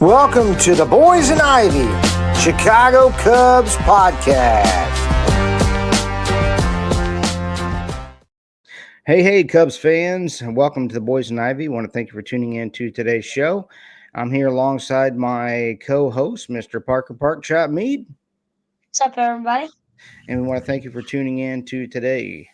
Welcome to the Boys and Ivy Chicago Cubs podcast. Hey, Cubs fans, and welcome to the Boys and Ivy. I want to thank you for tuning in to today's show. I'm here alongside my co-host, Mr. Parker Parkchop Mead. What's up, everybody? And we want to thank you for tuning in to today.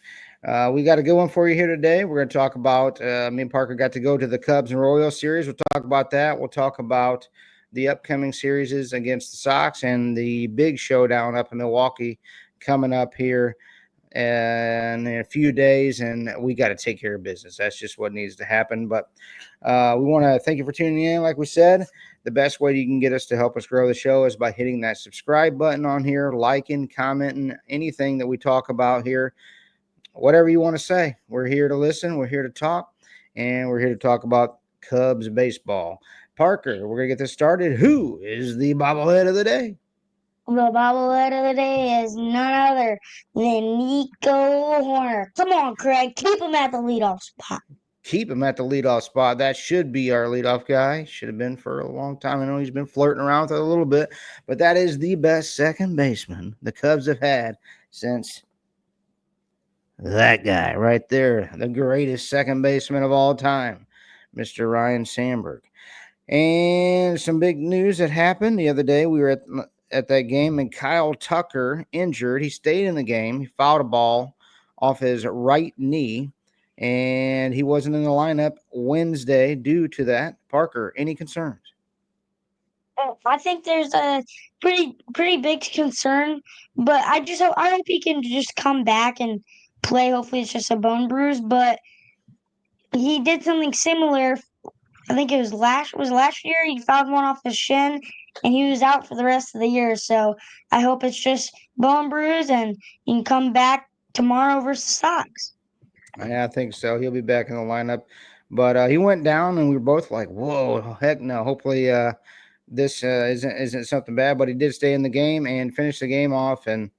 We got a good one for you here today. We're going to talk about, me and Parker got to go to the Cubs and Royals series. We'll talk about that. We'll talk about the upcoming series against the Sox and the big showdown up in Milwaukee coming up here in a few days. And we got to take care of business. That's just what needs to happen. But we want to thank you for tuning in. Like we said, the best way you can get us to help us grow the show is by hitting that subscribe button on here, liking, commenting, anything that we talk about here. Whatever you want to say, we're here to listen, we're here to talk, and we're here to talk about Cubs baseball. Parker, we're going to get this started. Who is the bobblehead of the day? The bobblehead of the day is none other than Nico Horner. Come on, Craig, keep him at the leadoff spot. Keep him at the leadoff spot. That should be our leadoff guy. Should have been for a long time. I know he's been flirting around with it a little bit, but that is the best second baseman the Cubs have had since that guy right there, the greatest second baseman of all time, Mr. Ryan Sandberg. And some big news that happened the other day. We were at that game, and Kyle Tucker injured. He stayed in the game. He fouled a ball off his right knee, and he wasn't in the lineup Wednesday due to that. Parker, any concerns? I think there's a pretty big concern, but I hope he can just come back and play. Hopefully, it's just a bone bruise, but he did something similar. I think it was last year. He fouled one off his shin, and he was out for the rest of the year. So I hope it's just bone bruise, and he can come back tomorrow versus Sox. Yeah, I think so. He'll be back in the lineup. But he went down, and we were both like, whoa, heck no. Hopefully this isn't something bad. But he did stay in the game and finish the game off. And,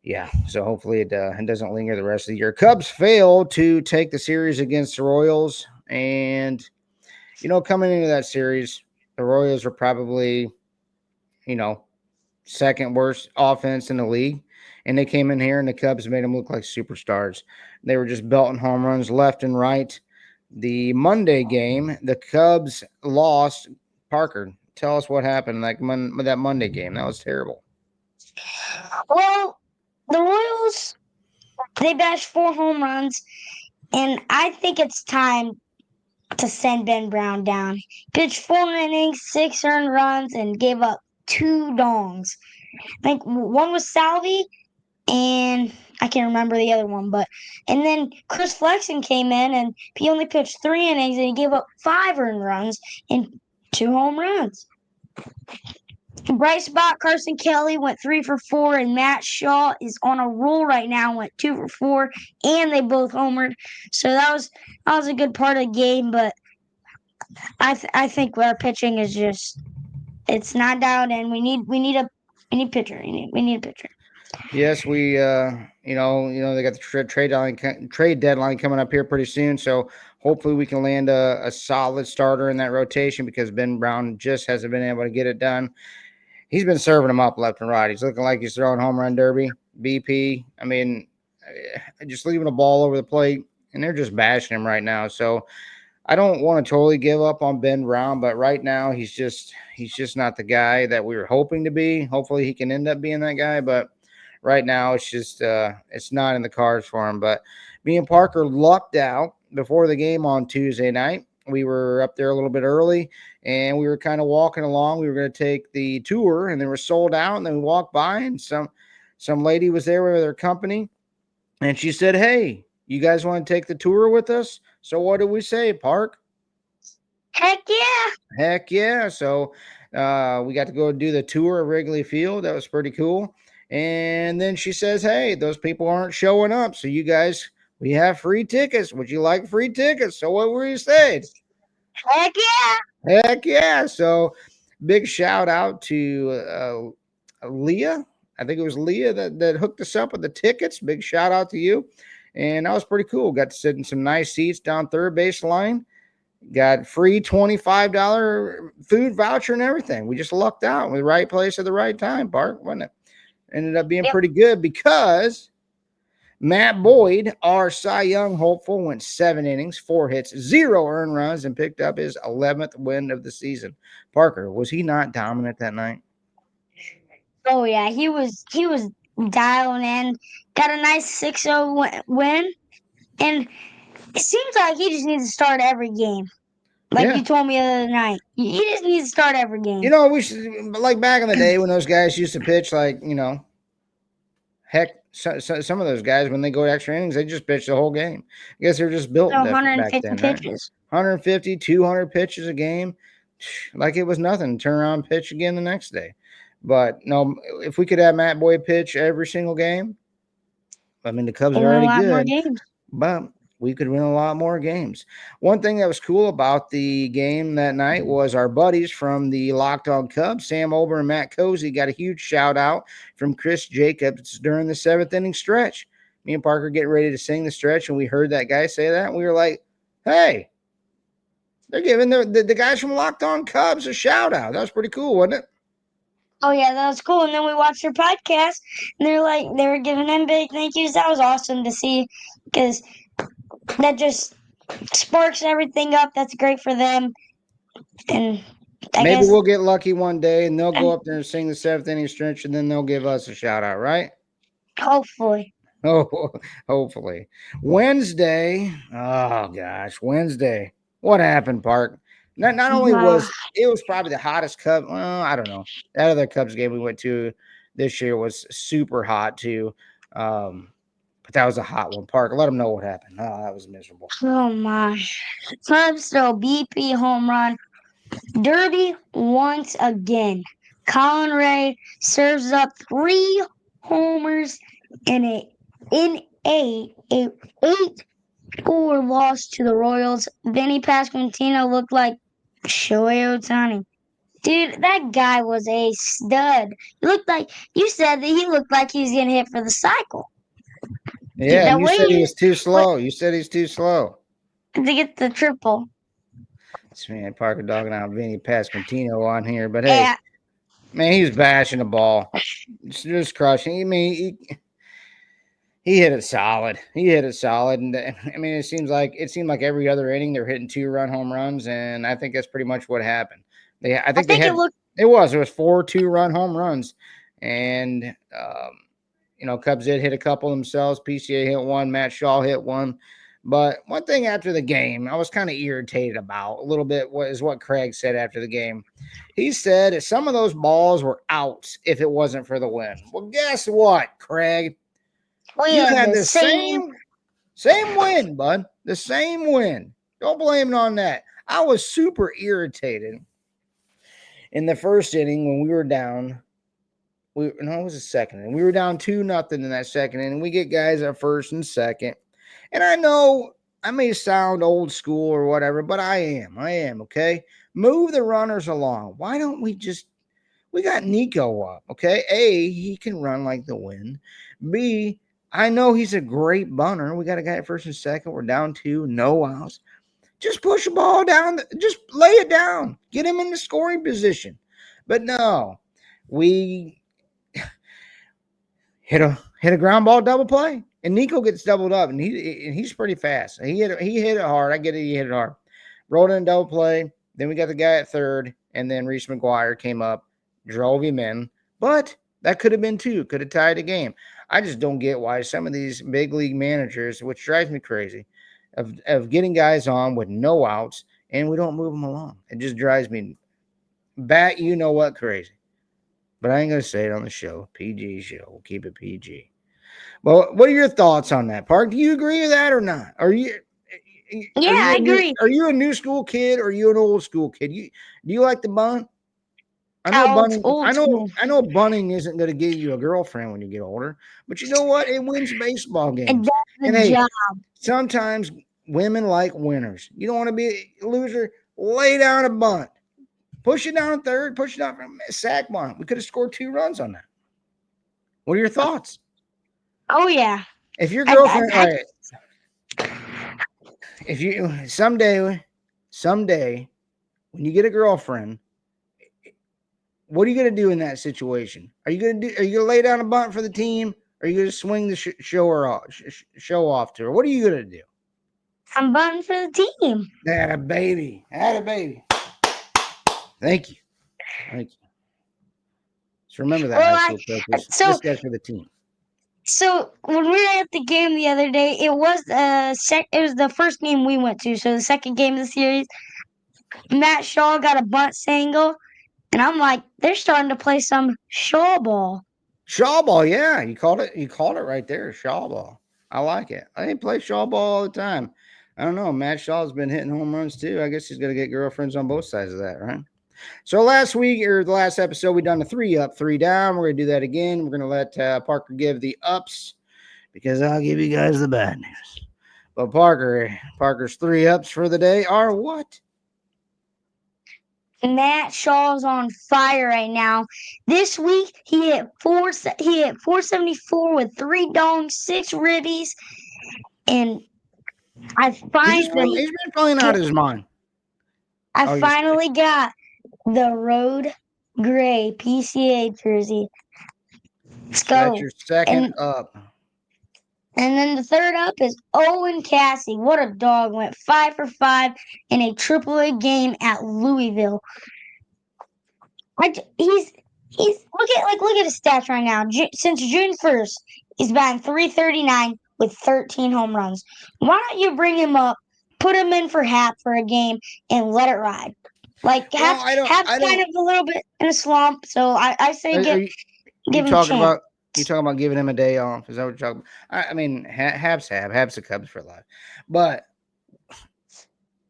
yeah, so hopefully it doesn't linger the rest of the year. Cubs failed to take the series against the Royals. And, coming into that series, the Royals were probably, second worst offense in the league. And they came in here and the Cubs made them look like superstars. They were just belting home runs left and right. The Monday game, the Cubs lost. Parker, tell us what happened that Monday game. That was terrible. Well, the Royals, they bashed 4 home runs, and I think it's time to send Ben Brown down. Pitched 4 innings, 6 earned runs, and gave up 2 dongs. I think one was Salvi, and I can't remember the other one. And then Chris Flexen came in, and he only pitched 3 innings, and he gave up 5 earned runs and 2 home runs. Bright spot, Carson Kelly went 3 for 4, and Matt Shaw is on a roll right now, went 2 for 4, and they both homered. So that was a good part of the game, but I think our pitching is just, it's not down, and we need a pitcher. We need a pitcher. Yes, we they got the trade deadline coming up here pretty soon, so hopefully we can land a solid starter in that rotation because Ben Brown just hasn't been able to get it done. He's been serving them up left and right. He's looking like he's throwing home run derby, BP. I mean, just leaving the ball over the plate, and they're just bashing him right now. So I don't want to totally give up on Ben Brown, but right now he's just not the guy that we were hoping to be. Hopefully he can end up being that guy, but right now it's just it's not in the cards for him. But me and Parker lucked out before the game on Tuesday night. We were up there a little bit early, and we were kind of walking along. We were going to take the tour, and they were sold out. And then we walked by, and some lady was there with her company, and she said, "Hey, you guys want to take the tour with us?" So what did we say, Park? Heck yeah! Heck yeah! So we got to go do the tour of Wrigley Field. That was pretty cool. And then she says, "Hey, those people aren't showing up, so you guys." We have free tickets. Would you like free tickets? So what were you saying? Heck yeah! Heck yeah. So big shout out to Leah. I think it was Leah that hooked us up with the tickets. Big shout out to you. And that was pretty cool. Got to sit in some nice seats down third base line. Got free $25 food voucher and everything. We just lucked out with the right place at the right time, Bart, wasn't it? Ended up being Yep. pretty good because Matt Boyd, our Cy Young hopeful, went 7 innings, 4 hits, 0 earned runs, and picked up his 11th win of the season. Parker, was he not dominant that night? Oh yeah, he was dialing in. Got a nice 6-0 win, and it seems like he just needs to start every game. Like Yeah. you told me the other night, he just needs to start every game. We should, like back in the day when those guys used to pitch, like, heck, some of those guys, when they go to extra innings, they just pitch the whole game. I guess they're just built So different back 150 then, right? pitches. 150, 200 pitches a game, like it was nothing. Turn around, pitch again the next day. But no, if we could have Matt Boyd pitch every single game, I mean, the Cubs They are win a already lot more good, games. but we could win a lot more games. One thing that was cool about the game that night was our buddies from the Locked On Cubs, Sam Olber and Matt Cozy, got a huge shout out from Chris Jacobs during the 7th inning stretch. Me and Parker getting ready to sing the stretch, and we heard that guy say that, and we were like, hey, they're giving the guys from Locked On Cubs a shout out. That was pretty cool, wasn't it? Oh yeah, that was cool. And then we watched their podcast, and they were giving them big thank yous. That was awesome to see, because that just sparks everything up. That's great for them, and I Maybe guess we'll get lucky one day, and they'll go up there and sing the 7th inning stretch, and then they'll give us a shout out, right? hopefully. Oh, hopefully. Wednesday. Oh gosh, Wednesday. What happened, Park? Not only Uh, was it was probably the hottest Cub. Well, I don't know. That other Cubs game we went to this year was super hot too. But that was a hot one. Park, let them know what happened. Oh, that was miserable. oh my. Cubs throw BP home run. Derby once again. Colin Ray serves up 3 homers in a 8-4 loss to the Royals. Vinny Pasquantino looked like Shohei Ohtani. Dude, that guy was a stud. He looked like you said that he looked like he was getting hit for the cycle. Dude, Yeah, and that you way said he he was too slow. You said he's too slow. to get the triple. This man Parker dogging out Vinny Pasquantino on here, but hey, Yeah, man, he was bashing the ball, just crushing. I mean, he hit it solid. He hit it solid, and I mean, it seemed like every other inning they're hitting 2-run home runs, and I think that's pretty much what happened. I I think they think it had looked. it was 4 2-run home runs, and Cubs did hit a couple themselves. PCA hit one, Matt Shaw hit one. But one thing after the game, I was kind of irritated about a little bit. What Craig said after the game. He said some of those balls were outs if it wasn't for the win. Well, guess what, Craig? We You had had the the same. same win, bud. The same win. Don't blame it on that. I was super irritated in the first inning when we were down. It was the second inning. We were down 2-0 in that second inning. We get guys at first and second. And I know I may sound old school or whatever, but I am, okay? Move the runners along. Why don't we got Nico up, okay? A, he can run like the wind. B, I know he's a great bunter. We got a guy at first and second. We're down 2, no outs. Just push the ball down. Just lay it down. Get him in the scoring position. But no, we hit a ground ball double play, and Nico gets doubled up, and he's pretty fast. He hit it hard. I get it. He hit it hard. Rolled in double play. Then we got the guy at third, and then Reese McGuire came up, drove him in. But that could have been 2. Could have tied the game. I just don't get why some of these big league managers, which drives me crazy, of getting guys on with no outs, and we don't move them along. It just drives me you know what, crazy. But I ain't gonna say it on the show. PG show. We'll keep it PG. Well, what are your thoughts on that, Park? Do you agree with that or not? Yeah, I agree. Are you a new school kid or are you an old school kid? Do you like the bunt? I know bunting. Old school. I know bunting isn't going to give you a girlfriend when you get older, but you know what? It wins baseball It games. does the And hey, job. sometimes women like winners. You don't want to be a loser. Lay down a bunt. Push it down third. Push it down from sack bunt. We could have scored 2 runs on that. What are your thoughts? Oh yeah. If your I, I, girlfriend, all I right, if you someday someday when you get a girlfriend, what are you going to do in that situation? Are you going to lay down a bunt for the team? Or are you going to swing the show off to her? What are you going to do? I'm bunting for the team. That a baby. That a baby. Thank you. Thank you. So remember that, Well, high school coaches. so This guy's for the team. so when we were at the game the other day, it was the first game we went to. So the second game of the series, Matt Shaw got a bunt single, and I'm like, they're starting to play some Shaw ball. Shaw ball, yeah. You called it. You called it right there. Shaw ball. I like it. I play Shaw ball all the time. I don't know. Matt Shaw's been hitting home runs too. I guess he's gonna get girlfriends on both sides of that, right? So last week or the last episode, we done a 3 up, 3 down. We're gonna do that again. We're gonna let Parker give the ups because I'll give you guys the bad news. But Parker's 3 ups for the day are what? Matt Shaw's on fire right now. This week he hit 474 with 3 dongs, 6 ribbies, and I He's finally been playing out get, of his mind. I Oh, you're finally got the Road Gray PCA jersey. Let's That's go. your second And up. and then the third up is Owen Cassie. What a dog. Went 5 for 5 in a AAA game at Louisville. He's look at his stats right now. Since June 1st, he's batting .339 with 13 home runs. Why don't you bring him up, put him in for Hap for a game, and let it ride? Like Well, Hap's I kind don't. of a little bit in a slump, so I say Are you give him a talking chance. about? You talking about giving him a day off? Is that what you're talking about? I mean, Habs the Cubs for life, but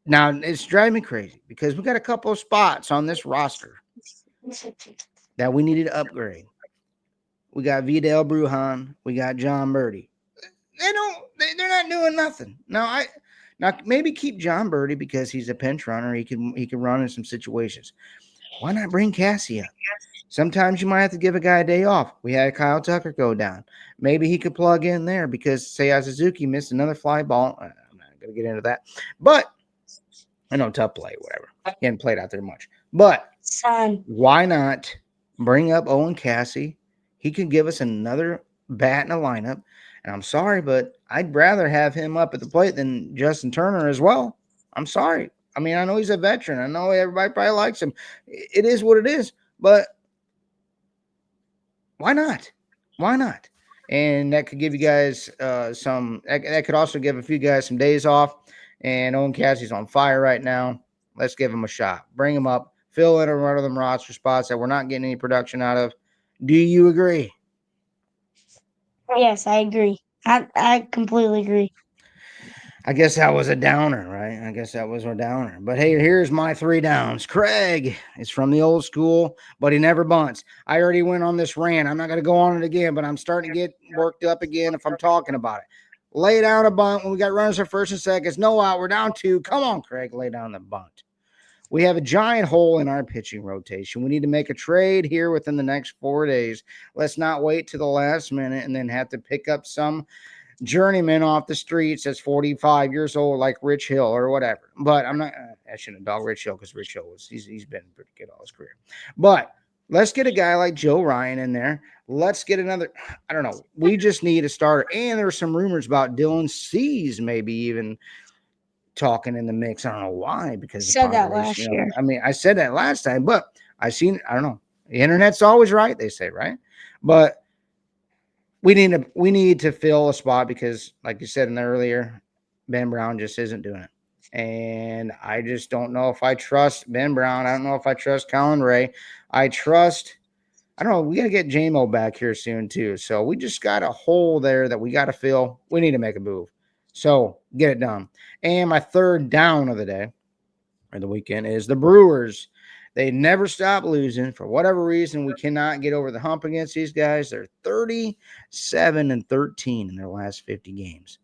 now it's driving me crazy because we got a couple of spots on this roster that we needed to upgrade. We got Vidal Brujan, we got John Birdie. They're not doing nothing. Now maybe keep John Birdie because he's a pinch runner. He can run in some situations. Why not bring Cassie up? Sometimes you might have to give a guy a day off. We had Kyle Tucker go down. Maybe he could plug in there because Seiya Suzuki missed another fly ball. I'm not going to get into that. But I know tough play, whatever. He hadn't played out there much. But Son, why not bring up Owen Cassie? He could give us another bat in the lineup. And I'm sorry, but I'd rather have him up at the plate than Justin Turner as well. I'm sorry. I mean, I know he's a veteran. I know everybody probably likes him. It is what it is. But why not? Why not? And that could give you guys that could also give a few guys some days off. And Owen Cassie's on fire right now. Let's give him a shot. Bring him up. Fill in one of them roster spots that we're not getting any production out of. Do you agree? yes, I agree. I completely agree. I guess that was a downer, right? I guess that was a downer. But hey, here's my 3 downs. Craig is from the old school, but he never bunts. I already went on this rant. I'm not going to go on it again, but I'm starting to get worked up again if I'm talking about it. Lay down a bunt when we got runners at first and seconds. No out. We're down 2. Come on, Craig. Lay down the bunt. We have a giant hole in our pitching rotation. We need to make a trade here within the next 4 days. Let's not wait to the last minute and then have to pick up some journeyman off the streets that's 45 years old, like Rich Hill or whatever. But I'm not, I shouldn't have dog Rich Hill because Rich Hill he's been pretty good all his career. But let's get a guy like Joe Ryan in there. Let's get another, I don't know. We just need a starter. And there's some rumors about Dylan Cease maybe even talking in the mix. I don't know why, because the Said that Padres, last year. I mean, I said that last time, but I don't know. The internet's always right, they say, right? But we need to fill a spot because, like you said in the earlier, Ben Brown just isn't doing it. And I just don't know if I trust Ben Brown. I don't know if I trust Colin Ray. I don't know. We got to get JMO back here soon, too. So we just got a hole there that we got to fill. We need to make a move. So get it done. And my 3rd down of the day or the weekend is the Brewers. They never stop losing. For whatever reason, we cannot get over the hump against these guys. They're 37-13 in their last 50 games.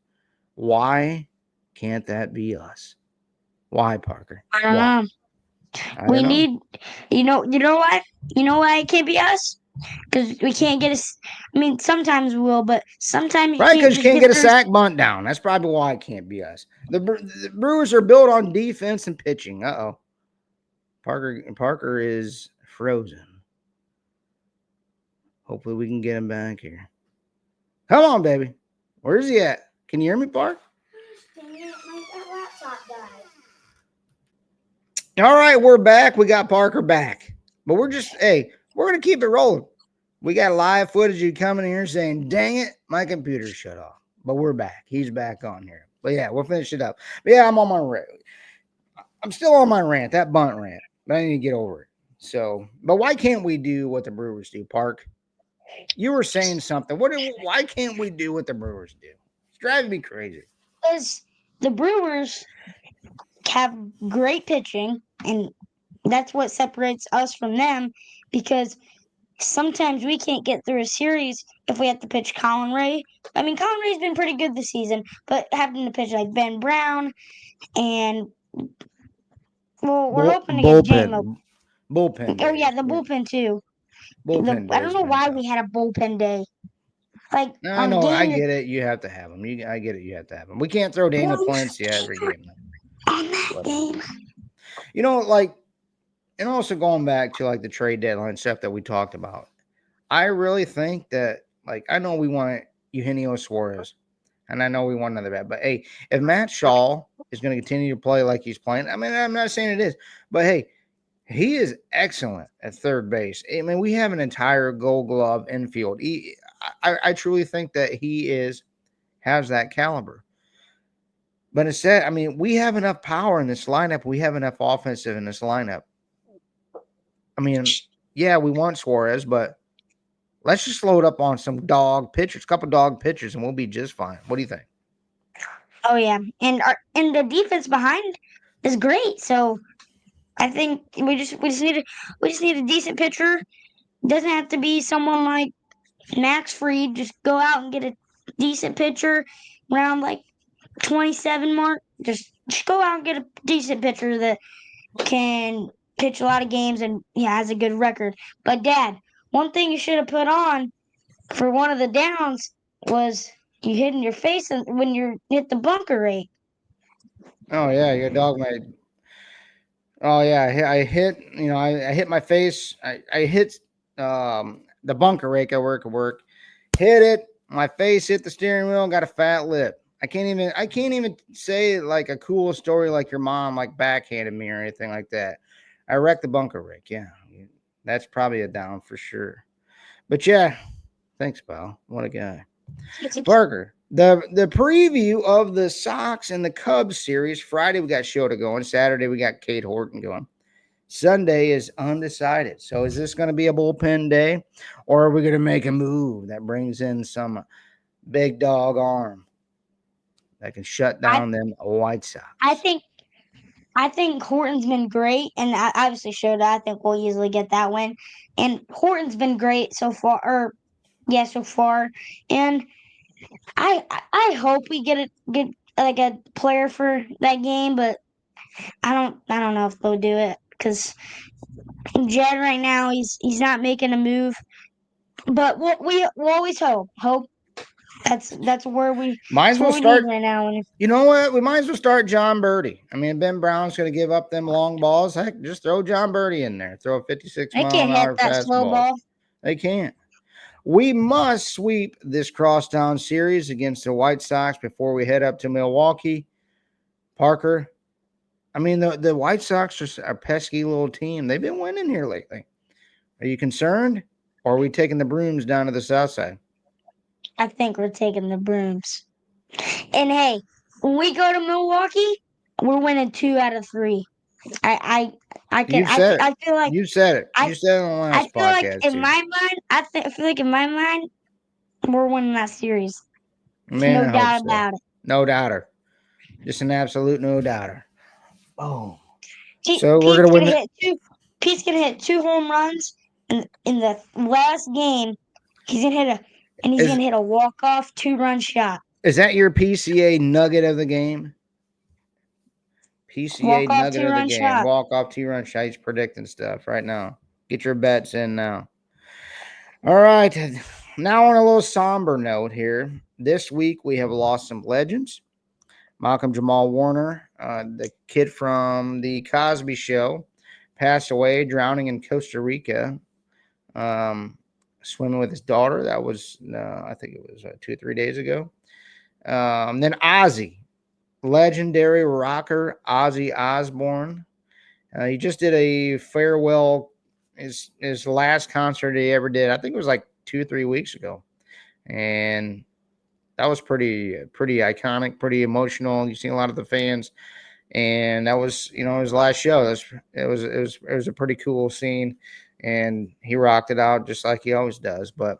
Why can't that be us? Why, Parker? I don't Why? know. I We don't know. need, you know why? You know why it can't be us? because we can't get a. I mean, sometimes we will, but sometimes you Right, can't because you just can't get get a through. sack bunt down. That's probably why it can't be us. The Brewers are built on defense and pitching. Uh-oh. Parker is frozen. Hopefully we can get him back here. Come on, baby. Where's he at? Can you hear me, Park? My laptop died. All right, we're back. We got Parker back. But we're going to keep it rolling. We got live footage of you coming here saying, dang it, my computer shut off. But we're back. He's back on here. But yeah, we'll finish it up. But yeah, I'm still on my rant, that bunt rant. But I need to get over it. So, but why can't we do what the Brewers do, Park? You were saying something. Why can't we do what the Brewers do? It's driving me crazy. Because the Brewers have great pitching, and that's what separates us from them. Because sometimes we can't get through a series if we have to pitch Colin Ray. I mean, Colin Ray's been pretty good this season, but having to pitch like Ben Brown and well, we're hoping to get JMO. Bullpen Oh yeah, days. the bullpen too. Bullpen I don't days know been why tough. we had a bullpen day. Like No, on no, I game get it. You have to have them. I get it. You have to have them. We can't throw Daniel Palencia every game. on that Whatever. game. You know, like, and also going back to like the trade deadline stuff that we talked about. I really think that, like, I know we want Eugenio Suarez, and I know we want another bat, but hey, if Matt Shaw is going to continue to play like he's playing, I mean, I'm not saying it is, but hey, he is excellent at third base. I mean, we have an entire Gold Glove infield. I truly think that has that caliber. But instead, I mean, we have enough power in this lineup. We have enough offensive in this lineup. I mean, yeah, we want Suarez, but let's just load up on some dog pitchers, couple dog pitchers, and we'll be just fine. What do you think? Oh yeah, and the defense behind is great. So I think we just need a decent pitcher. Doesn't have to be someone like Max Fried. Just go out and get a decent pitcher around like 27 mark. Just go out and get a decent pitcher that can pitch a lot of games and has a good record. But Dad, one thing you should have put on for one of the downs was you hitting your face when you hit the bunker rate. Oh yeah, your dog made. Oh yeah, I hit. You know, I hit my face. I hit the bunker rake at work. Hit it. My face hit the steering wheel. Got a fat lip. I can't even say like a cool story like your mom like backhanded me or anything like that. I wrecked the bunker rake. Yeah, that's probably a down for sure. But yeah, thanks, pal. What a guy. Parker. The preview of the Sox and the Cubs series. Friday we got Shota going. Saturday we got Kate Horton going. Sunday is undecided. So is this going to be a bullpen day, or are we going to make a move that brings in some big dog arm that can shut I down them White I Sox? think I think Horton's been great, and I obviously showed. I think we'll easily get that win. And Horton's been great so far. Or yeah, so far. And I hope we get like a player for that game, but I don't know if they'll do it because Jed right now he's not making a move. But we'll always hope Might as that's well what we need start. right now. And You know what? We might as well start John Birdie. I mean, Ben Brown's going to give up them long balls. Heck, just throw John Birdie in there. Throw a 56 they mile can't an hit hour that slow fastball. ball. They can't. We must sweep this crosstown series against the White Sox before we head up to Milwaukee. Parker, I mean, the White Sox are a pesky little team. They've been winning here lately. Are you concerned? Or are we taking the brooms down to the south side? I think we're taking the brooms. And hey, when we go to Milwaukee, we're winning 2 out of 3. I You've said it. I feel like You said it. I You said it on the I last feel like podcast, in too. my mind, I feel like in my mind, we're winning that series. Man, No I hope doubt so. about it. No doubter. Just an absolute no doubter. Oh. Pete, So we're Pete's going to gonna win. hit two. Pete's gonna hit 2 home runs in the last game. He's Is gonna hit a walk off 2 run shot. is that your PCA nugget of the game? PCA Walk off nugget two of the run game. shot. Walk off 2 run shots predicting stuff right now. Get your bets in now. All right. Now, on a little somber note here, this week we have lost some legends. Malcolm Jamal Warner, the kid from the Cosby Show, passed away drowning in Costa Rica, um, swimming with his daughter. That was, I think it was 2 or 3 days ago. Then Ozzy, legendary rocker Ozzy Osbourne. He just did a farewell, his last concert he ever did. I think it was like 2 or 3 weeks ago, and that was pretty iconic, pretty emotional. You've seen a lot of the fans, and that was his last show. It was a pretty cool scene, and he rocked it out just like he always does. But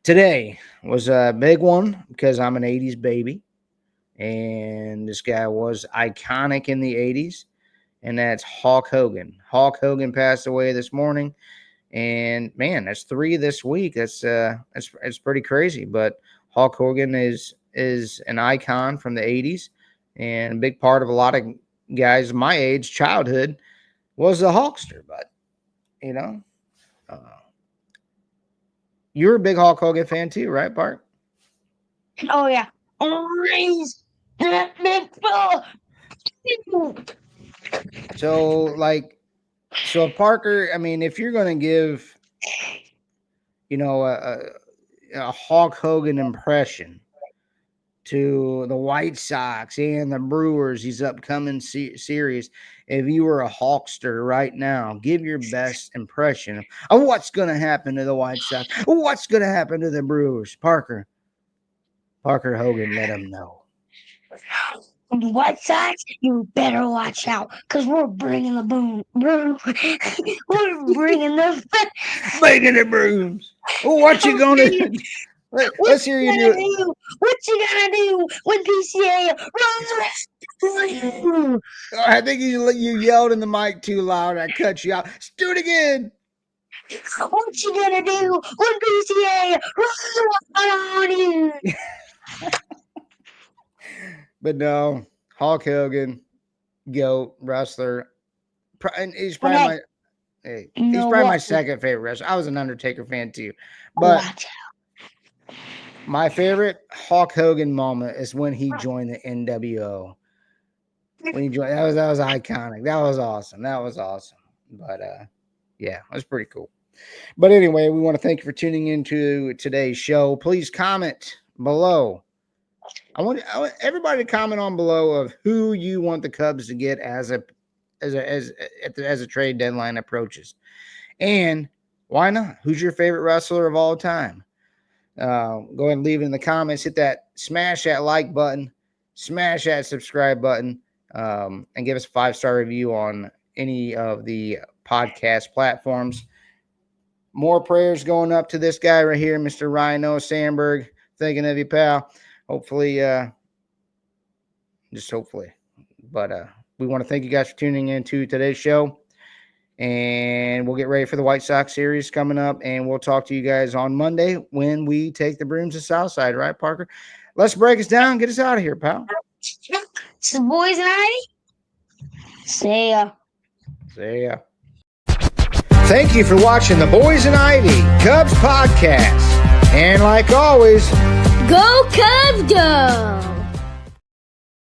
today was a big one because I'm an '80s baby, and this guy was iconic in the '80s, and that's Hulk Hogan. Hulk Hogan passed away this morning. And man, that's 3 this week. It's pretty crazy. But Hulk Hogan is an icon from the '80s, and a big part of a lot of guys my age, childhood, was the Hulkster. But you know, uh, you're a big Hulk Hogan fan too, right, Bart? Oh yeah. Raise that big fella. So Parker, I mean, if you're going to give, a Hulk Hogan impression to the White Sox and the Brewers, these upcoming series, if you were a Hulkster right now, give your best impression of what's going to happen to the White Sox, what's going to happen to the Brewers. Parker Hogan, let them know. White Sox, you better watch out, because we're bringing the boom. We're bringing the Bringing the brooms. What you gonna do? Let's hear you do it. What you gonna do when PCA runs? I think you yelled in the mic too loud. I cut you out. Let's do it again. What you gonna do when PCA runs on you? But no, Hulk Hogan, GOAT wrestler. And he's probably my second favorite wrestler. I was an Undertaker fan too, but my favorite Hulk Hogan moment is when he joined the NWO. When he joined, that was iconic. That was awesome. But yeah, it was pretty cool. But anyway, we want to thank you for tuning into today's show. Please comment below. I want everybody to comment on below of who you want the Cubs to get as a trade deadline approaches, and why not? Who's your favorite wrestler of all time? Go ahead and leave it in the comments. Smash that like button, smash that subscribe button, and give us a 5-star review on any of the podcast platforms. More prayers going up to this guy right here, Mr. Rhino Sandberg. Thinking of you, pal. Hopefully, just hopefully. But we want to thank you guys for tuning in to today's show. And we'll get ready for the White Sox series coming up. And we'll talk to you guys on Monday when we take the brooms to Southside. Right, Parker? Let's break us down. Get us out of here, pal. It's the boys and I. See ya. See ya. Thank you for watching the Boys and Ivy Cubs podcast. And like always, go Cubs, go!